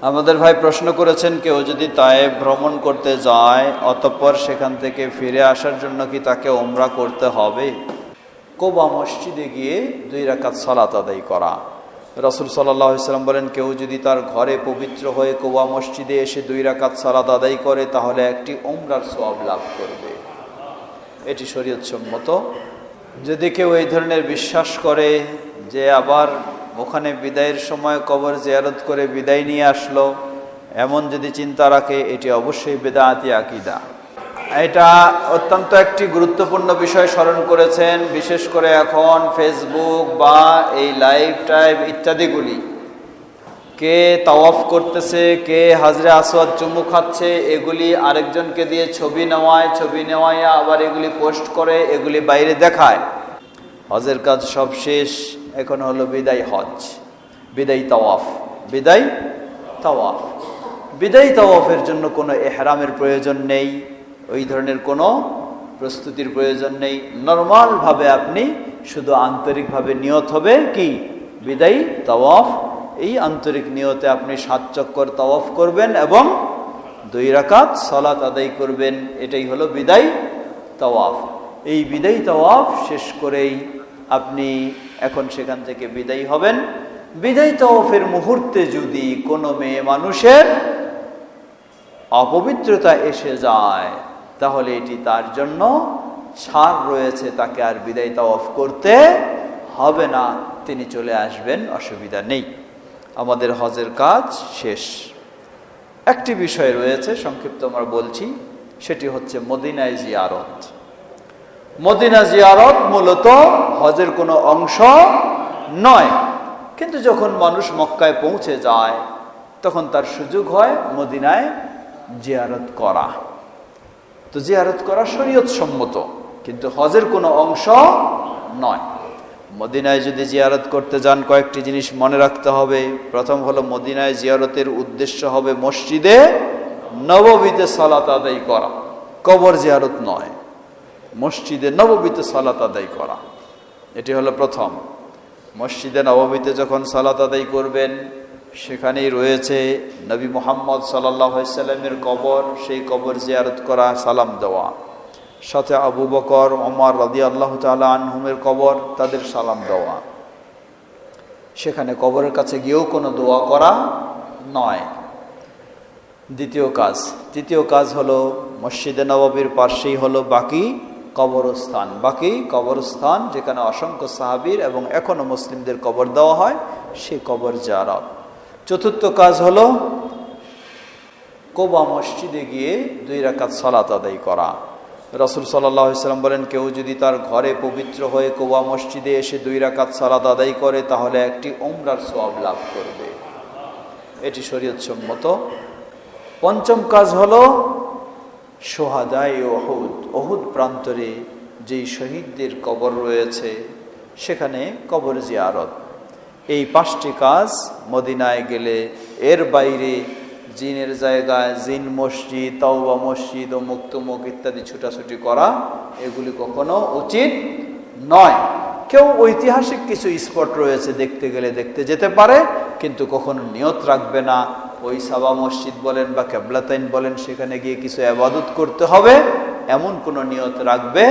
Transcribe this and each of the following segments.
আমাদের ভাই প্রশ্ন করেছেন, কেউ যদি তায়েফ ভ্রমণ করতে যায় অতঃপর সেখান থেকে ফিরে আসার জন্য কি তাকে উমরাহ করতে হবে? কোবা মসজিদে গিয়ে 2 রাকাত সালাত আদায় করা। রাসূল সাল্লাল্লাহু আলাইহি সাল্লাম বলেন, কেউ যদি তার ঘরে পবিত্র হয়ে কোবা মসজিদে এসে 2 রাকাত সালাত আদায় করে তাহলে একটি উমরার সওয়াব লাভ করবে। এটি শরীয়ত সম্মত। যদি কেউ এই ধরনের বিশ্বাস করে যে আবার ওখানে বিদায়ের সময় কবর জিয়ারত করে বিদায় নিয়ে আসলো, এমন যদি চিন্তা রাখে, এটি অবশ্যই বেদাতি আকীদা। এটা অত্যন্ত একটি গুরুত্বপূর্ণ বিষয় স্মরণ করেছেন। বিশেষ করে এখন ফেসবুক বা এই লাইভ টাইপ ইত্যাদিগুলি, কে তাওয়াফ করতেছে, কে হাজরে আসওয়াদ চুমু খাচ্ছে, এগুলি আরেকজনকে দিয়ে ছবি নেওয়ায় আবার এগুলি পোস্ট করে, এগুলি বাইরে দেখায়। হজের কাজ সব শেষ, এখন হলো বিদায় হজ, বিদায় তাওয়াফ। বিদায় তাওয়াফের জন্য কোনো ইহরামের প্রয়োজন নেই, ওই ধরনের কোনো প্রস্তুতির প্রয়োজন নেই। নর্মালভাবে আপনি শুধু আন্তরিকভাবে নিয়ত হবে কি বিদায় তাওয়াফ। এই আন্তরিক নিয়তে আপনি 7 চক্কর তাওয়াফ করবেন এবং 2 রাকাত সালাত আদায় করবেন। এটাই হলো বিদায় তাওয়াফ। এই বিদায় তাওয়াফ শেষ করেই আপনি এখন সেখান থেকে বিদায় হবেন। বিদায় তাওয়াফের মুহূর্তে যদি কোনো মেয়ে মানুষের অপবিত্রতা এসে যায় তাহলে এটি তার জন্য ছাড় রয়েছে, তাকে আর বিদায় তাওয়াফ করতে হবে না, তিনি চলে আসবেন, অসুবিধা নেই। আমাদের হজের কাজ শেষ। একটি বিষয় রয়েছে, সংক্ষিপ্ত আমরা বলছি, সেটি হচ্ছে মদিনায় জিয়ারত। মদিনা জিয়ারত মূলত হজের কোনো অংশ নয়, কিন্তু যখন মানুষ মক্কায় পৌঁছে যায় তখন তার সুযোগ হয় মদিনায় জিয়ারত করা। তো জিয়ারত করা শরীয়ত সম্মত, কিন্তু হজের কোনো অংশ নয়। মদিনায় যদি জিয়ারত করতে যান কয়েকটি জিনিস মনে রাখতে হবে। প্রথম হলো, মদিনায় জিয়ারতের উদ্দেশ্য হবে মসজিদে নববীতে সালাত আদায় করা, কবর জিয়ারত নয়, মসজিদে নববীতে সালাত আদায় করা। এটি হলো প্রথম। মসজিদে নববীতে যখন সালাত আদায় করবেন, সেখানেই রয়েছে নবী মুহাম্মদ সাল্লাল্লাহু আলাইহি সাল্লামের কবর, সেই কবর জিয়ারত করা, সালাম দেওয়া। সাথে আবু বকর, ওমর রাদিয়াল্লাহু তাআলা আনহুমের কবর, তাদের সালাম দেওয়া। সেখানে কবরের কাছে গিয়েও কোনো দোয়া করা নয়। তৃতীয় কাজ হলো, মসজিদে নববীর পাশেই হলো বাকি কবরস্থান, যেখানে অসংখ্য সাহাবীর এবং এখনো মুসলিমদের কবর দেওয়া হয়, সেই কবর জিয়ারত। চতুর্থ কাজ হলো কোবা মসজিদে গিয়ে 2 রাকাত সালাত আদায় করা। রাসূল সাল্লাল্লাহু আলাইহি সাল্লাম বলেন, কেউ যদি তার ঘরে পবিত্র হয়ে কোবা মসজিদে এসে 2 রাকাত সালাত আদায় করে তাহলে একটি উমরার সওয়াব লাভ করবে। এটি শরীয়ত সম্মত। পঞ্চম কাজ হলো শুহাদায়ে উহুদ প্রান্তরে যেই শহীদদের কবর রয়েছে সেখানে কবর জিয়ারত। এই 5টি কাজ মদিনায় গেলে, এর বাইরে জিনের জায়গায় জিন মসজিদ, তাওবা মসজিদ ও মুক্তমুখ ইত্যাদি ছুটাছুটি করা, এগুলি কখনো উচিত নয়। কেউ ঐতিহাসিক কিছু স্পট রয়েছে, দেখতে গেলে দেখতে যেতে পারে, কিন্তু কখনো নিয়ত রাখবে না ওই সাবা মসজিদ বলেন বা কেবলাতাইন বলেন সেখানে গিয়ে কিছু ইবাদত করতে হবে, এমন কোনো নিয়ত রাখবে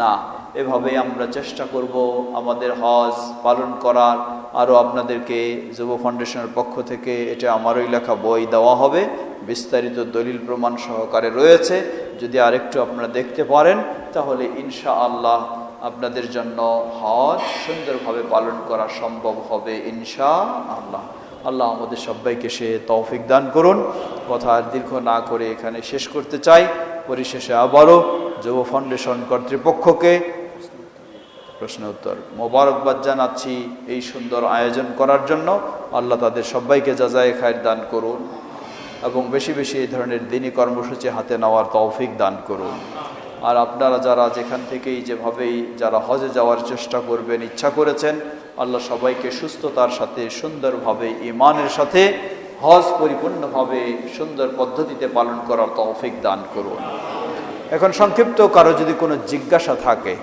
না। এভাবেই আমরা চেষ্টা করব আমাদের হজ পালন করার। আরও আপনাদেরকে যুব ফাউন্ডেশনের পক্ষ থেকে এটা আমারই লেখা বই দেওয়া হবে, বিস্তারিত দলিল প্রমাণ সহকারে রয়েছে। যদি আরেকটু আপনারা দেখতে পারেন তাহলে ইনশাআল্লাহ আপনাদের জন্য হজ সুন্দরভাবে পালন করা সম্ভব হবে ইনশাআল্লাহ। আল্লাহ আমাদের সবাইকে সে তৌফিক দান করুন। কথা আর দীর্ঘ না করে এখানে শেষ করতে চাই। পরিশেষে আবারও যুব ফাউন্ডেশন কর্তৃপক্ষকে প্রশ্ন উত্তর মোবারকবাদ জানাচ্ছি এই সুন্দর আয়োজন করার জন্য। আল্লাহ তাদের সবাইকে জাযায়ে খায়ের দান করুন এবং বেশি বেশি এই ধরনের দিনী কর্মসূচি হাতে নেওয়ার তৌফিক দান করুন। আর আপনারা যারা যেখান থেকেই যেভাবেই যারা হজে যাওয়ার চেষ্টা করবেন, ইচ্ছা করেছেন, আল্লাহ সবাইকে সুস্থতার সাথে সুন্দরভাবে ঈমানের সাথে হজ পরিপূর্ণভাবে সুন্দর পদ্ধতিতে পালন করার তৌফিক দান করুন। এখন সংক্ষিপ্ত কারো যদি কোনো জিজ্ঞাসা থাকে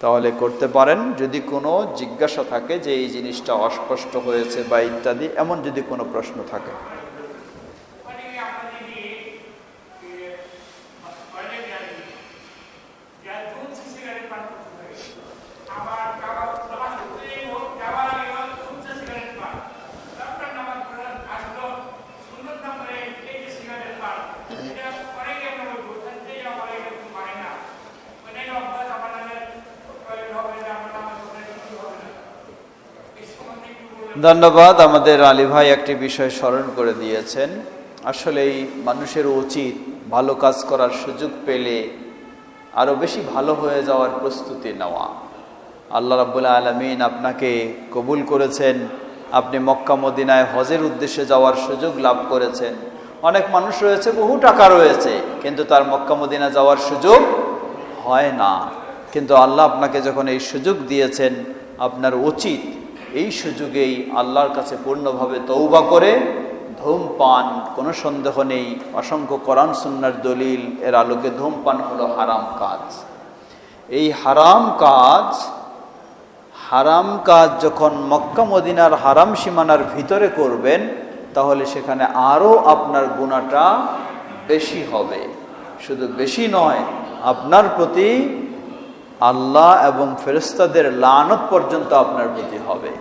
তাহলে করতে পারেন। যদি কোনো জিজ্ঞাসা থাকে যে এই জিনিসটা অস্পষ্ট হয়েছে বা ইত্যাদি, এমন যদি কোনো প্রশ্ন থাকে। ধন্যবাদ। আমাদের আলী ভাই একটি বিষয় স্মরণ করে দিয়েছেন। আসলেই মানুষের উচিত ভালো কাজ করার সুযোগ পেলে আরও বেশি ভালো হয়ে যাওয়ার প্রস্তুতি নেওয়া। আল্লাহ রাব্বুল আলামিন আপনাকে কবুল করেছেন, আপনি মক্কা মদিনায় হজের উদ্দেশ্যে যাওয়ার সুযোগ লাভ করেছেন। অনেক মানুষ রয়েছে, বহু টাকা রয়েছে, কিন্তু তার মক্কা মদিনা যাওয়ার সুযোগ হয় না। কিন্তু আল্লাহ আপনাকে যখন এই সুযোগ দিয়েছেন, আপনার উচিত এই সুযোগেই আল্লাহর কাছে পূর্ণভাবে তওবা করে ধূমপান, কোনো সন্দেহ নেই, অসংখ্য কোরআন সুন্নাহর দলিল এর আলোকে ধূমপান হলো হারাম কাজ। এই হারাম কাজ যখন মক্কা মদিনার হারাম সীমানার ভিতরে করবেন, তাহলে সেখানে আরও আপনার গুনাহটা বেশি হবে। শুধু বেশি নয়, আপনার প্রতি আল্লাহ এবং ফেরেশতাদের লানত পর্যন্ত আপনার প্রতি হবে।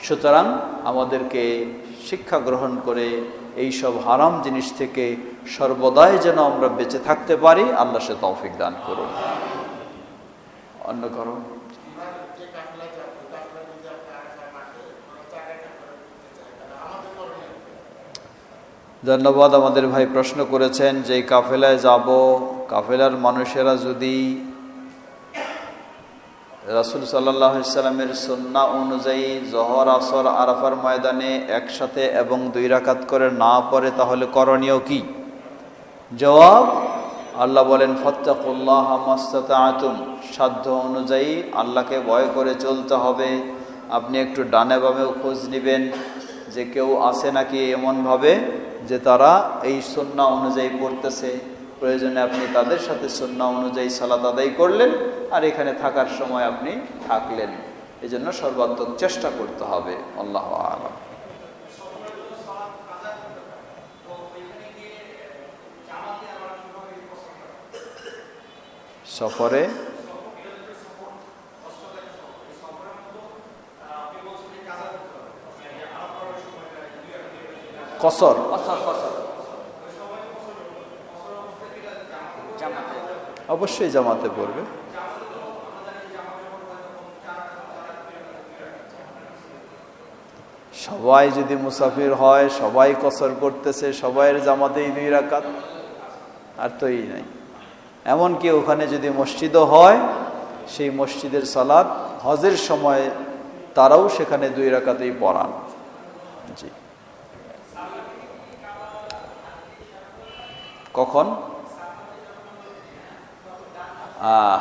সুতরাং আমাদেরকে শিক্ষা গ্রহণ করে এই সব হারাম জিনিস থেকে সর্বদাই যেন আমরা বেঁচে থাকতে পারি, আল্লাহ সে তৌফিক দান করুন। অন্য কারণ ধন্যবাদ। আমাদের ভাই প্রশ্ন করেছেন যে কাফেলায় যাব, কাফেলার মানুষেরা যদি রাসূল সাল্লাল্লাহু আলাইহি সাল্লামের সুন্নাহ অনুযায়ী জোহর আসর আরাফার ময়দানে একসাথে এবং 2 রাকাত করে না পড়ে, তাহলে করণীয় কি? জবাব, আল্লাহ বলেন ফাত্তাকুল্লাহ মাসতাতা'তুম, সাধ্য অনুযায়ী আল্লাহকে ভয় করে চলতে হবে। আপনি একটু ডানে বামেও খোঁজ নেবেন যে কেউ আছে নাকি এমনভাবে যে তারা এই সুন্নাহ অনুযায়ী পড়তেছে। প্রয়োজনে আপনি তাদের সাথে সুন্নাহ অনুযায়ী সালাত আদায় করলেন, আর এখানে থাকার সময় আপনি থাকলেন। এজন্য সর্বাত্মক চেষ্টা করতে হবে। আল্লাহু আ'লাম। সফরে কসর, অবশ্যই জামাতে পড়বে। সবাই যদি মুসাফির হয়, সবাই কসর করতেছে, সবাইয়ের জামাতেই 2 রাকাত, আর তো এই নাই। এমনকি ওখানে যদি মসজিদও হয়, সেই মসজিদের সালাত হজের সময় তারাও সেখানে 2 রাকাতেই পড়ান। জি। কখন?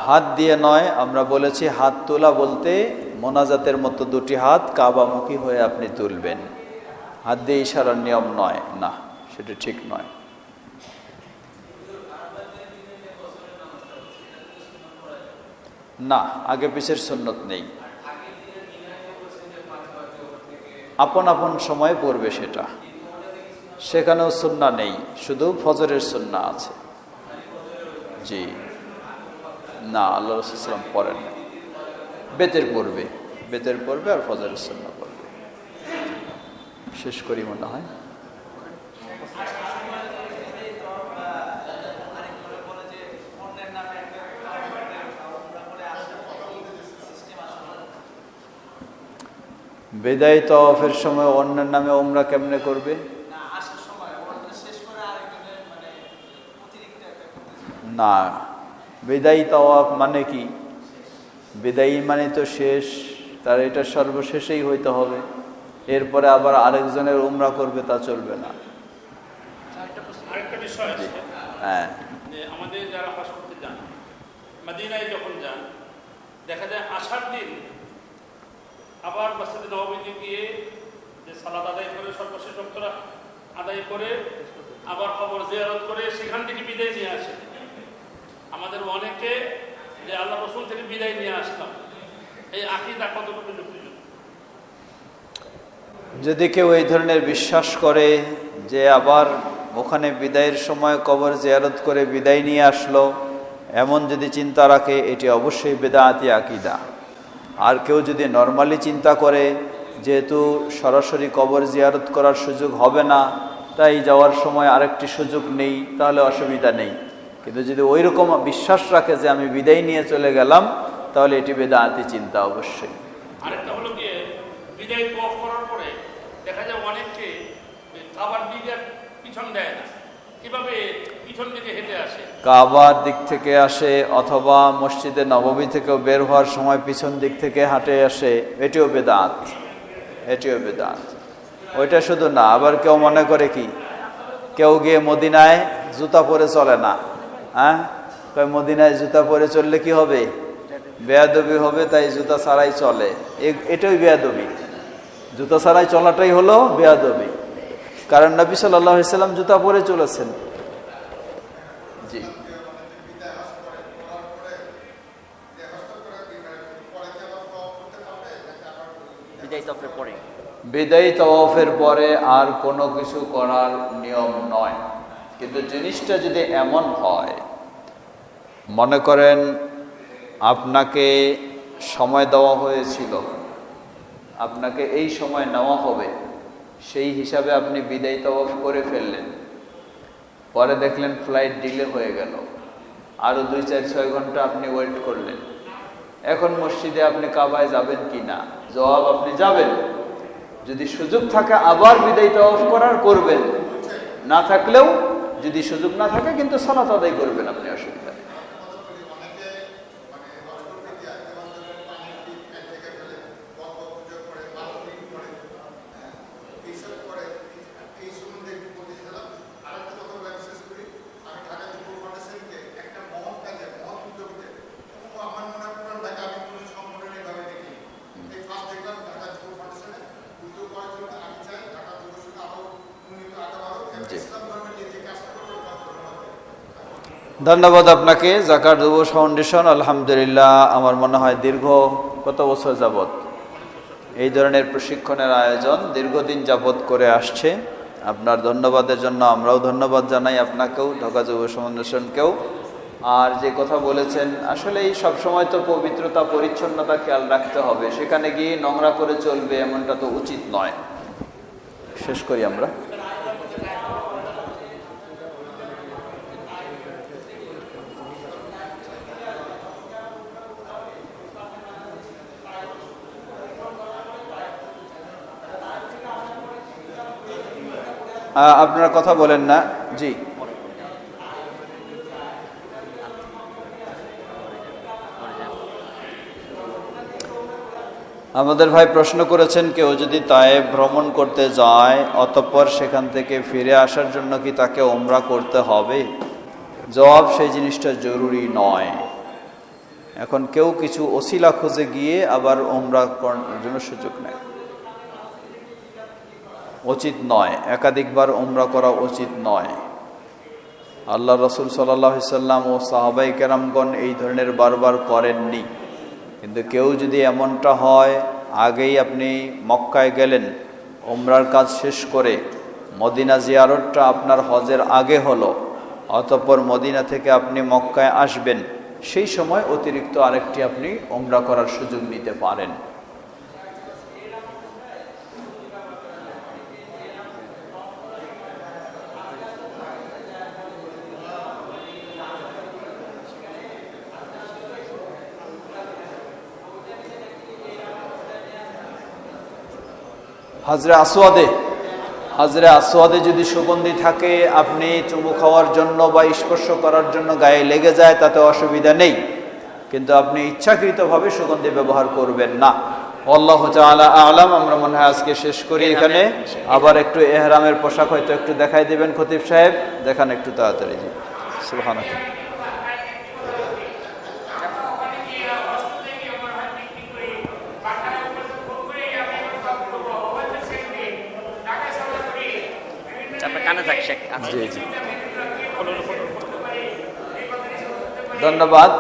হাত দিয়ে নয়, আমরা বলেছি হাত তোলা বলতে মোনাজাতের মতো 2টি হাত কাবামুখী হয়ে আপনি তুলবেন। হাত দিয়ে ইশারার নিয়ম নয়, না, সেটা ঠিক নয়। না, আগে পিছের সুন্নত নেই, আপন আপন সময় পড়বে সেটা। সেখানেও সুন্নাহ নেই, শুধু ফজরের সুন্নাহ আছে। জি না, আল্লাহ রাসূল সাল্লাল্লাহু আলাইহি ওয়াসাল্লাম পড়েন না। বেতের পড়বে আর ফজরের সুন্নাহ পড়বে। শেষ করি মনে হয়। বিদায় তওয়াফের সময় অন্যের নামে উমরা কেমনে করবে? না, বিদায়ী তাওয়াফ মানে কি? বিদায়ী মানে তো শেষ, তার এটা সর্বশেষেই হইতে হবে। এরপরে আবার আরেকজনের উমরা করবে, তা চলবে না। আরেকটা বিষয় আছে, হ্যাঁ, যে আমাদের যারা হজ করতে যান, মদিনায় যখন যান, দেখা যায় আসার দিন আবার মসজিদে নববীতে গিয়ে যে সালাত আদায় করে, সর্বশেষ ওয়াক্তটা আদায় করে, আবার কবর জিয়ারত করে সেখান থেকে বিদায় নিয়ে আসে। আমাদের অনেকে যে আল্লাহ রসুল থেকে বিদায় নিয়ে আসলাম, এই আকীদা কতটুকু যুক্তিযুক্ত? যদি কেউ এই ধরনের বিশ্বাস করে যে আবার ওখানে বিদায়ের সময় কবর জিয়ারত করে বিদায় নিয়ে আসলো, এমন যদি চিন্তা রাখে, এটি অবশ্যই বেদাআতি আকীদা। আর কেউ যদি নর্মালি চিন্তা করে যেহেতু সরাসরি কবর জিয়ারত করার সুযোগ হবে না, তাই যাওয়ার সময় আরেকটি সুযোগ নেই, তাহলে অসুবিধা নেই। কিন্তু যদি ওই রকম বিশ্বাস রাখে যে আমি বিদায় নিয়ে চলে গেলাম, তাহলে এটি বেদাআতি চিন্তা অবশ্যই। আরেকটা হলো গিয়ে বিদায় তওয়াফ করার পরে দেখা যায় অনেককে কাবার দিকে পিছন দেয় না, কিভাবে পিছন দিকে হেঁটে আসে? কাবার দিক থেকে আসে অথবা মসজিদে নববী থেকেও বের হওয়ার সময় পিছন দিক থেকে হাঁটে আসে, এটিও বেদাত, এটিও বেদাত। ওইটা শুধু না, আবার কেউ মনে করে কি, কেউ গিয়ে মদিনায় জুতা পরে চলে না, হ্যাঁ, মদিনায় জুতা পরে চললে কি হবে? বেয়াদবি হবে, তাই জুতা ছাড়াই চলে। এটাই বেয়াদবি, জুতা ছাড়াই চলাটাই হলো বেয়াদবি, কারণ নবী সাল্লাল্লাহু আলাইহি সাল্লাম জুতা পরে চলেছেন। জি, বিদায়ী তাওয়াফের পরে আর কোনো কিছু করার নিয়ম নয়। কিন্তু জিনিসটা যদি এমন হয়, মনে করেন আপনাকে সময় দেওয়া হয়েছিল, আপনাকে এই সময় নেওয়া হবে, সেই হিসাবে আপনি বিদায়ী তাওয়াফ করে ফেললেন, পরে দেখলেন ফ্লাইট ডিলে হয়ে গেল, আরও 2-4-6 ঘন্টা আপনি ওয়েট করলেন। এখন মসজিদে আপনি কাবায় যাবেন কি না? জবাব, আপনি যাবেন। যদি সুযোগ থাকে আবার বিদায়ী তাওয়াফ করার, করবেন। না থাকলেও, যদি সুযোগ না থাকে, কিন্তু সালাত আদায় করবেন আপনি, অসুবিধা নেই। ধন্যবাদ আপনাকে। জাকাত যুব ফাউন্ডেশন আলহামদুলিল্লাহ আমার মনে হয় দীর্ঘ কত বছর যাবত এই ধরনের প্রশিক্ষণের আয়োজন দীর্ঘদিন যাবত করে আসছে। আপনার ধন্যবাদের জন্য আমরাও ধন্যবাদ জানাই আপনাকেও, ঢাকা যুব ফাউন্ডেশনকেও। আর যে কথা বলেছেন, আসলেই সবসময় তো পবিত্রতা পরিচ্ছন্নতা খেয়াল রাখতে হবে, সেখানে গিয়ে নোংরা করে চলবে এমনটা তো উচিত নয়। শেষ করি আমরা। আপনারা কথা বলেন না। জি, আমাদের ভাই প্রশ্ন করেছেন, কেউ যদি তায়েফ ভ্রমণ করতে যায় অতঃপর সেখান থেকে ফিরে আসার জন্য কি তাকে উমরা করতে হবে? জবাব, সেই জিনিসটা জরুরি নয়। এখন কেউ কিছু ওসিলা খুঁজে গিয়ে আবার উমরা করার জন্য সুযোগ নেয়, উচিত নয়। একাধিকবার উমরা করা উচিত নয়। আল্লাহ রসুল সাল্লাল্লাহু আলাইহি সাল্লাম ও সাহাবায়ে কেরামগণ এই ধরনের বারবার করেননি। কিন্তু কেউ যদি এমনটা হয়, আগেই আপনি মক্কায় গেলেন, উমরার কাজ শেষ করে মদিনা জিয়ারতটা আপনার হজের আগে হলো, অতঃপর মদিনা থেকে আপনি মক্কায় আসবেন, সেই সময় অতিরিক্ত আরেকটি আপনি উমরা করার সুযোগ নিতে পারেন। হাজরে আসওয়াদে যদি সুগন্ধি থাকে, আপনি চুমু খাওয়ার জন্য বা স্পর্শ করার জন্য গায়ে লেগে যায়, তাতে অসুবিধা নেই। কিন্তু আপনি ইচ্ছাকৃতভাবে সুগন্ধি ব্যবহার করবেন না। আল্লাহু তাআলা আ'লাম। আমরা মনে হয় আজকে শেষ করি এখানে। আবার একটু ইহরামের পোশাক হয়তো একটু দেখাই দিবেন খতিব সাহেব, দেখান একটু তাড়াতাড়ি। জি, সুবহানাল্লাহ। জি জি, ধন্যবাদ।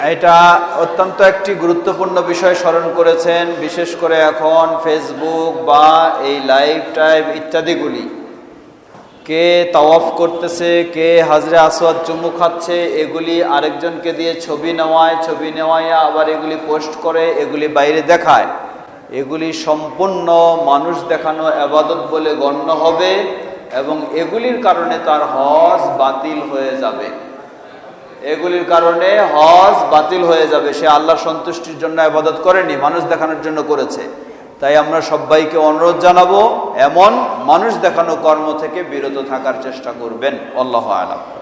এটা অত্যন্ত একটি গুরুত্বপূর্ণ বিষয় স্মরণ করেছেন। বিশেষ করে এখন ফেসবুক বা এই লাইভ টাইভ ইত্যাদিগুলি, কে তাওয়াফ করতেছে, কে হাজরে আসওয়াদ চুমু খাচ্ছে, এগুলি আরেকজনকে দিয়ে ছবি নেওয়ায় আবার এগুলি পোস্ট করে, এগুলি বাইরে দেখায়। এগুলি সম্পূর্ণ মানুষ দেখানো ইবাদত বলে গণ্য হবে এবং এগুলির কারণে তার হজ বাতিল হয়ে যাবে। এগুলির কারণে হজ বাতিল হয়ে যাবে। সে আল্লাহর সন্তুষ্টির জন্য ইবাদত করেনি, মানুষ দেখানোর জন্য করেছে। তাই আমরা সবাইকে অনুরোধ জানাবো, এমন মানুষ দেখানো কর্ম থেকে বিরত থাকার চেষ্টা করবেন। আল্লাহু আ'লাম।